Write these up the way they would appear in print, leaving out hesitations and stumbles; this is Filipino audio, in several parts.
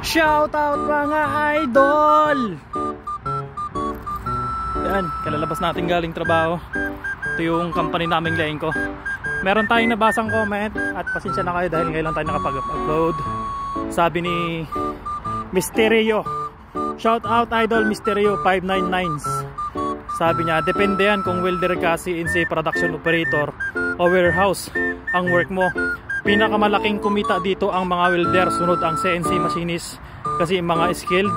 Shout out mga idol! Yan, kalalabas natin galing trabaho. Ito yung company naming Leenco. Meron tayong nabasang comment at pasensya na kayo dahil ngayon lang tayo nakapag-upload. Sabi ni Misterio, shout out idol Misterio 599s. Sabi niya, depende yan kung welder ka, CNC production operator o warehouse ang work mo. Pinakamalaking kumita dito ang mga welder, sunod ang CNC machinist kasi mga skilled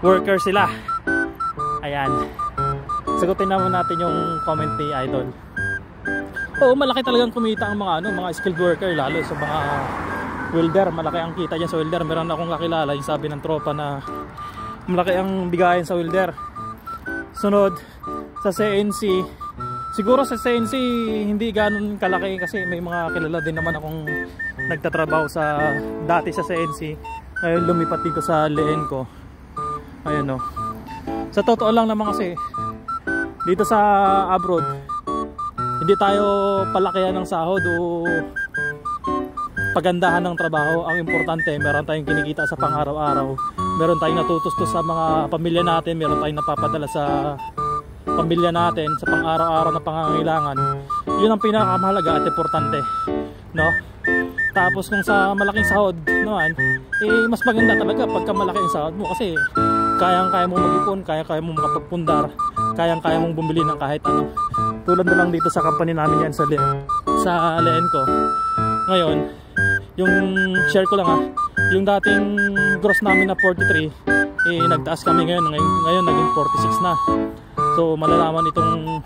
worker sila. Ayan, sagutin naman natin yung comment ni idol. Oo, malaki talagang kumita ang mga skilled worker, lalo sa mga welder. Malaki ang kita dyan sa welder. Meron akong kakilala, yung sabi ng tropa na malaki ang bigayan sa welder. Sunod sa CNC, siguro sa CNC hindi ganun kalaki kasi may mga kilala din naman akong nagtatrabaho sa dati sa CNC, ngayon lumipat dito sa Leenco. Ayan o, sa totoo lang naman kasi dito sa abroad hindi tayo palakihan ng sahod o pagandahan ng trabaho. Ang importante, meron tayong kinikita sa pang-araw-araw, meron tayong natutustos sa mga pamilya natin, meron tayong napapadala sa pamilya natin sa pang-araw-araw na pangangailangan. Yun ang pinakamahalaga at importante, no? Tapos kung sa malaking sahod naman, mas maganda talaga pagka malaki ang sahod mo kasi kayang-kaya mo mag-ipon, kaya-kaya mo makapagpundar, kayang-kaya mong bumili ng kahit ano. Tulad na lang dito sa company namin yan sa Leenco. Ngayon, yung share ko lang yung dating gross namin na 43, nagtaas kami ngayon naging 46 na. So malalaman itong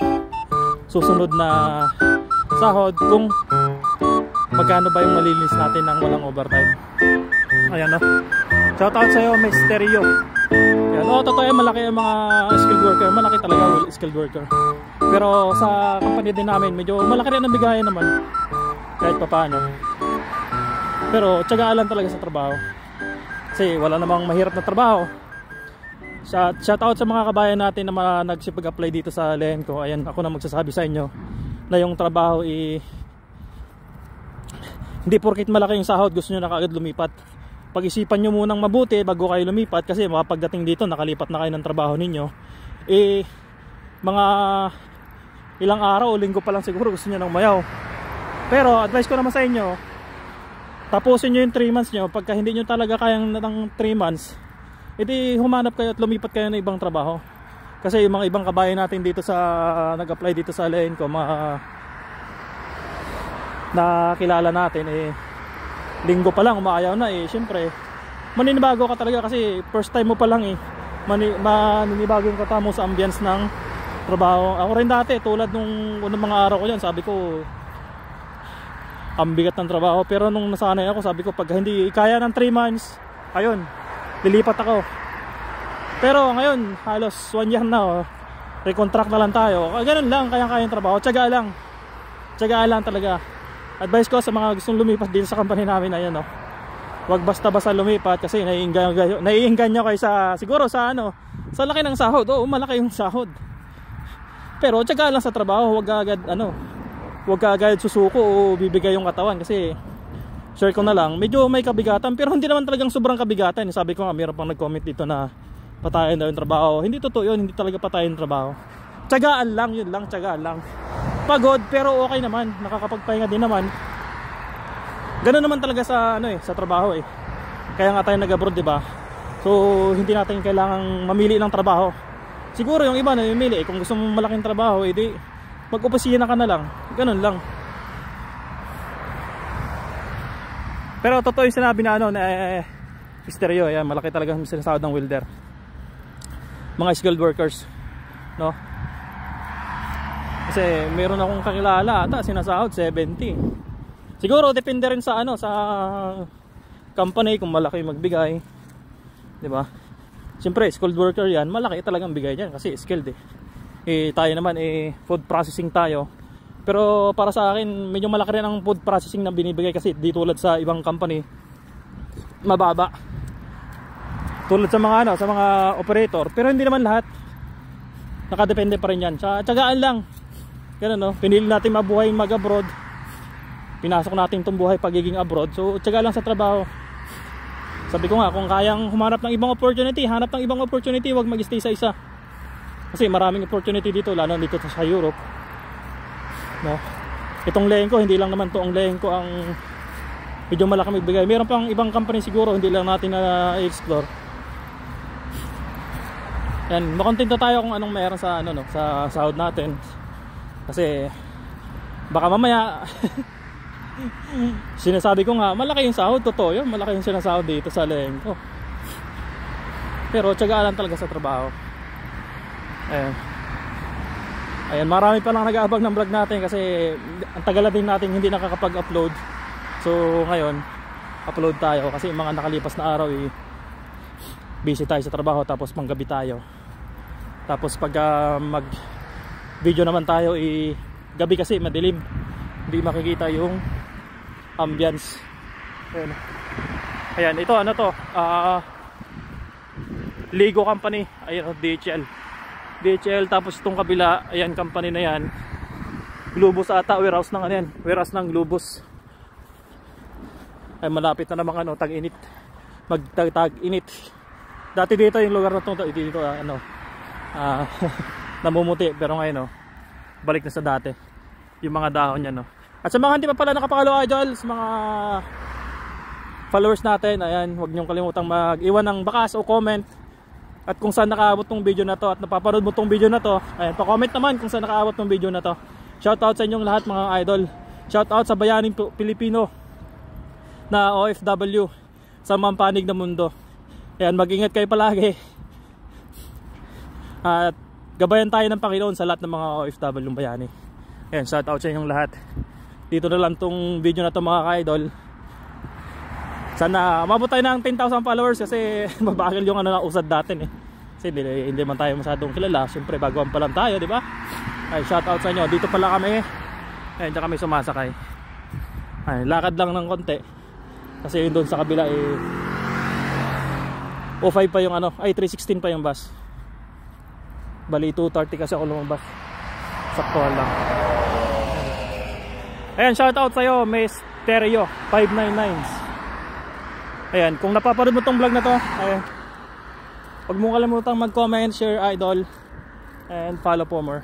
susunod na sahod kung magkano ba yung malinis natin ng walang overtime. Ayan na. Shout out sa'yo Misterio. Ayan, totoo yan, malaki ang mga skilled worker. Malaki talaga skilled worker. Pero sa company din namin, medyo malaki rin ang bigayan naman kahit pa paano. Pero tiyagaan lang talaga sa trabaho kasi wala namang mahirap na trabaho. Shout out sa mga kabayan natin na nagsipag-apply dito sa Leenco. Ayan, ako na magsasabi sa inyo na yung trabaho hindi porkit malaki yung sahod gusto nyo na kaagad lumipat. Pag-isipan nyo munang mabuti bago kayo lumipat kasi pagdating dito nakalipat na kayo ng trabaho ninyo, mga ilang araw o linggo pa lang siguro gusto nyo nang umayaw. Pero advice ko naman sa inyo, tapusin nyo yung 3 months nyo. Pagka hindi nyo talaga kayang ng 3 months, edi humanap kayo at lumipat kayo ng ibang trabaho. Kasi yung mga ibang kabayan natin dito sa nag-apply dito sa Leenco, nakilala natin, linggo pa lang umaayaw na. Syempre maninibago ka talaga kasi first time mo pa lang maninibago yung kata mo sa ambience ng trabaho. Ako rin dati, tulad nung unang mga araw ko yan, sabi ko ang bigat ng trabaho. Pero nung nasanay ako, sabi ko pag hindi kaya ng 3 months, ayun, lilipat ako. Pero ngayon halos 1 year na, recontract na lang tayo. Ganun lang, kaya-kaya yung trabaho. Tiyagaan lang talaga. Advice ko sa mga gustong lumipat dito sa company namin, ayan wag basta-basta lumipat kasi naiinganyo kayo siguro sa laki ng sahod. Oo, malaki yung sahod. Pero tiyagaan lang sa trabaho, wag agad susuko o bibigay yung katawan kasi share ko na lang, medyo may kabigatan pero hindi naman talagang sobrang kabigatan. Sabi ko nga, mayroon pang nag-comment dito na patayin daw yung trabaho. Hindi totoo yun, hindi talaga patayin yung trabaho. Tiyagaan lang, yun lang, tiyagaan lang. Pagod pero okay naman, nakakapagpahinga din naman. Ganun naman talaga sa sa trabaho Kaya nga tayo nag-abroad, di ba? So hindi natin kailangang mamili ng trabaho. Siguro yung iba namimili, kung gusto mong malaking trabaho, edi mag-opisina ka na lang. Ganun lang. Pero totoo yung sinabi na Misterio, yan, malaki talaga ang sinasahod ng welder. Mga skilled workers, no? Kasi meron akong kakilala sinasahod 70. Siguro depende rin sa sa company kung malaki magbigay, 'di ba? Siyempre, skilled worker yan, malaki talagang bigay diyan kasi skilled tayo naman food processing tayo. Pero para sa akin, medyo malaki rin ang food processing na binibigay kasi di tulad sa ibang company, mababa. Tulad sa mga sa mga operator, pero hindi naman lahat. Nakadepende pa rin yan. Tiyagaan lang. Ganun pinili natin mabuhay mag-abroad. Pinasok natin itong buhay pagiging abroad. So tiyaga lang sa trabaho. Sabi ko nga, kung kayang humanap ng ibang opportunity, hanap ng ibang opportunity, wag mag-stay sa isa. Kasi maraming opportunity dito, lalo dito sa Europe. No? Itong Lenko, hindi lang naman to ang Lenko ang medyo malaki magbigay. Meron pang ibang company siguro, hindi lang natin na-explore. Yan, makontento tayo kung anong meron sa ano no, sa sahod natin. Kasi baka mamaya sinasabi ko nga, malaki yung sahod, totoo yun, malaki yung sinasahod dito sa Lenko. Pero tiyagaan lang talaga sa trabaho. Ayan, marami pa lang nag-aabang ng vlog natin kasi ang tagal na din natin hindi nakakapag-upload. So ngayon, upload tayo kasi mga nakalipas na araw busy tayo sa trabaho, tapos panggabi tayo. Tapos pag mag video naman tayo gabi kasi madilim, hindi makikita yung ambience. Ayan, ito ano to, Lego company. Ayan, DHL. Tapos itong kabila, ayan, company na yan, Globus ata, warehouse ng ano yan, warehouse ng Globus. Ay, malapit na namang ano, tag-init, tag-init. Dati dito yung lugar na to, dito ano, namumuti, pero ngayon balik na sa dati yung mga dahon niya, no. At sa mga hindi pa pala nakapakalo idol, sa mga followers natin, ayan, huwag niyong kalimutang mag-iwan ng bakas o comment at kung saan nakaabot tong video na to, at napapanood mo tong video na to, ayan, pa-comment naman kung saan nakaabot tong video na to. Shout out sa inyong lahat mga idol. Shout out sa bayaning Pilipino na OFW sa mga panig na mundo. Ayan, mag-ingat kayo palagi. At gabayan tayo ng Panginoon sa lahat ng mga OFW bayani. Ayan, shout out sa inyong lahat. Dito na lang tong video na to mga ka-idol. Sana mabot tayo ng 10,000 followers kasi mabagal yung ano na usad natin Kasi hindi man tayo masyadong kilala. Siyempre baguhan pa lang tayo, di ba? Ay, shout out sa inyo. Dito pala kami. Ayun, dyan kami sumasakay. Ay, lakad lang ng konti. Kasi yun doon sa kabila O5 pa yung ano, ay 316 pa yung bus. Bali 2:30 kasi ako lumabas. Saktuhan lang. Ayan, shout out sa'yo, Miss Stereo 599s. Ayan, kung napapanood mo tong vlog na to, ayan, huwag mong kalimutang mag-comment, share idol, and follow for more.